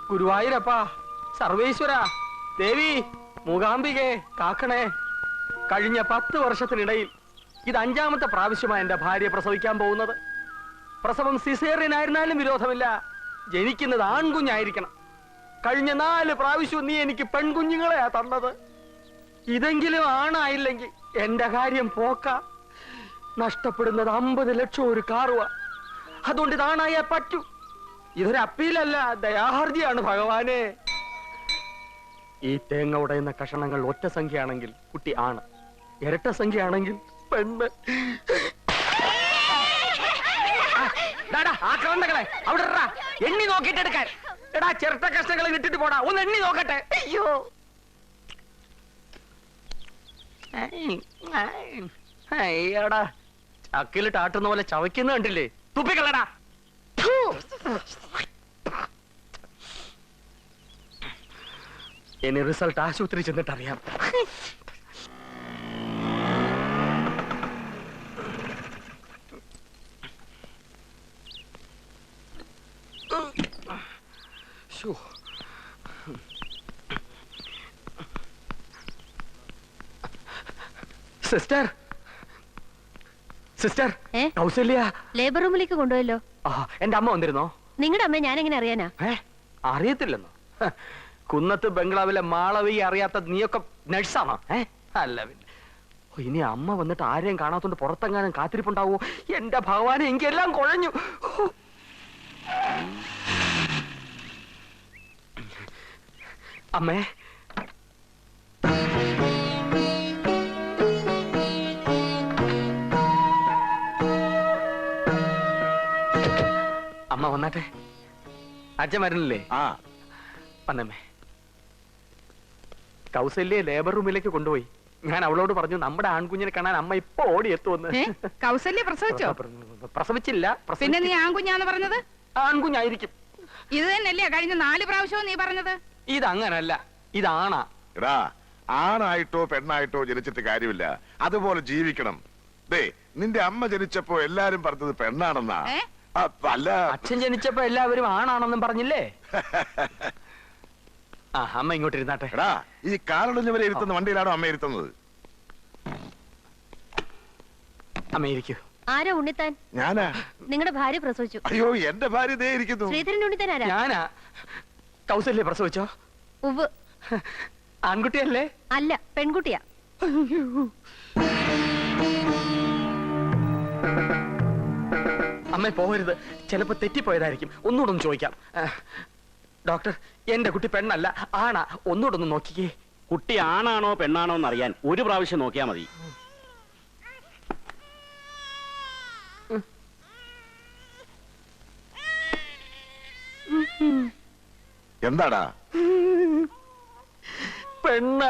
ഗുരുവായൂരപ്പാ, സർവേശ്വര, ദേവി, മൂകാംബികെ കാക്കണേ. കഴിഞ്ഞ 10 വർഷത്തിനിടയിൽ ഇത് 5ാമത്തെ പ്രാവശ്യമാണ് എന്റെ ഭാര്യ പ്രസവിക്കാൻ പോകുന്നത്. പ്രസവം സിസേറിയനായിരുന്നാലും വിരോധമില്ല, ജനിക്കുന്നത് ആൺകുഞ്ഞായിരിക്കണം. കഴിഞ്ഞ 4 പ്രാവശ്യവും നീ എനിക്ക് പെൺകുഞ്ഞുങ്ങളെയാ തന്നത്. ഇതെങ്കിലും ആണായില്ലെങ്കിൽ എന്റെ കാര്യം പോക്ക. നഷ്ടപ്പെടുന്നത് 50 ലക്ഷം ഒരു കാറുവ. അതുകൊണ്ട് ഇതാണായേ പറ്റൂ. ഇതൊരു അപ്പീലല്ല, ദയാഹർജിയാണ് ഭഗവാനെ. ഈ തേങ്ങ ഉടയുന്ന കഷണങ്ങൾ ഒറ്റ സംഖ്യയാണെങ്കിൽ കുട്ടി ആണ്, ഇരട്ട സംഖ്യയാണെങ്കിൽ പെണ്ണ്. ആക്രമണങ്ങളെ അവിടെ എണ്ണി നോക്കിട്ട് എടുക്കാൻ. എടാ, ചിരട്ട കഷ്ണങ്ങളെ ഇട്ടിട്ട് പോടാ, ഒന്ന് എണ്ണി നോക്കട്ടെ. അയ്യോ, അയ്യടാ, ചക്കിലിട്ട് ആട്ടുന്ന പോലെ ചവയ്ക്കുന്ന കണ്ടില്ലേ? തുപ്പിക്കളടാ. ഇനി റിസൾട്ട് ആശുപത്രി ചെന്നിട്ട് അറിയാം. സിസ്റ്റർ, സിസ്റ്റർ, കൗസല്യ ലേബർ റൂമിലേക്ക് കൊണ്ടുപോയല്ലോ. എന്റെ അമ്മ വന്നിരുന്നോ? നിങ്ങളുടെ അമ്മ ഞാൻ എങ്ങനെ അറിയാനാ? അറിയത്തില്ലെന്നോ? കുന്നത്ത് ബംഗ്ലാവിലെ മാളവി അറിയാത്ത നീയൊക്കെ നഴ്സാണോ? അല്ല പിന്നെ. ഇനി അമ്മ വന്നിട്ട് ആരെയും കാണാത്തോണ്ട് പുറത്തെങ്ങാനും കാത്തിരിപ്പുണ്ടാവോ? എന്റെ ഭഗവാനെ, എനിക്കെല്ലാം കുഴഞ്ഞു. അമ്മേ, അമ്മ വന്നാട്ടെ. അച്ഛൻ വരുന്നില്ലേ? വന്നമ്മേ. കൗസല്യെ ലേബർ റൂമിലേക്ക് കൊണ്ടുപോയി. ഞാൻ അവളോട് പറഞ്ഞു നമ്മുടെ ആൺകുഞ്ഞിനെ കാണാൻ അമ്മ ഇപ്പൊ ഓടിയെത്തുമെന്ന്. കൗസല്യ പ്രസവിച്ചോ? പ്രസവിച്ചില്ല. പിന്നെ നീ ആൺകുഞ്ഞാന്ന് പറഞ്ഞത്? ആൺകുഞ്ഞായിരിക്കും. ഇത് തന്നെയല്ലേ കഴിഞ്ഞ 4 പ്രാവശ്യവും നീ പറഞ്ഞത്? ഇതങ്ങനല്ല, ഇതാണാ. ആണായിട്ടോ പെണ്ണായിട്ടോ ജനിച്ചിട്ട് കാര്യമില്ല, അതുപോലെ ജീവിക്കണം. ദേ, നിന്റെ അമ്മ ജനിച്ചപ്പോ എല്ലാരും പറഞ്ഞത് പെണ്ണാണെന്നാ. അല്ല, അച്ഛൻ ജനിച്ചപ്പോ എല്ലാവരും ആണാണെന്നും പറഞ്ഞില്ലേ? അമ്മ ഇങ്ങോട്ട് ഇരുന്നാട്ടെ. ഈ കാലൊടിഞ്ഞവരെ ഇരുത്തുന്ന വണ്ടിയിലാണോ അമ്മ ഇരുത്തുന്നത്? അമ്മ ഇരിക്കൂ. ആരാ ഉണ്ണിത്താൻ? ഞാനാ. നിങ്ങളുടെ ഭാര്യ പ്രസവിച്ചു. അയ്യോ, എന്റെ ഭാര്യ ദേ ഇരിക്കുന്നു. ശ്രീധരൻ ഉണ്ണിത്താൻ ആരാ? ഞാനാ. കൗസല്യ പ്രസവിച്ചോ? ഉവ്വ്. ആൺകുട്ടിയല്ലേ? അല്ല, പെൺകുട്ടിയാ. അമ്മ പോകരുത്, ചിലപ്പോ തെറ്റിപ്പോയതായിരിക്കും. ഒന്നുകൂടെ ഒന്ന് ചോദിക്കാം. ഡോക്ടർ, എന്റെ കുട്ടി പെണ്ണല്ല, ആണാ. ഒന്നുകൂടെ ഒന്ന് നോക്കിക്കേ. കുട്ടി ആണാണോ പെണ്ണാണോ എന്ന് അറിയാൻ ഒരു പ്രാവശ്യം നോക്കിയാ മതി. എന്താടാ? പെണ്ണ.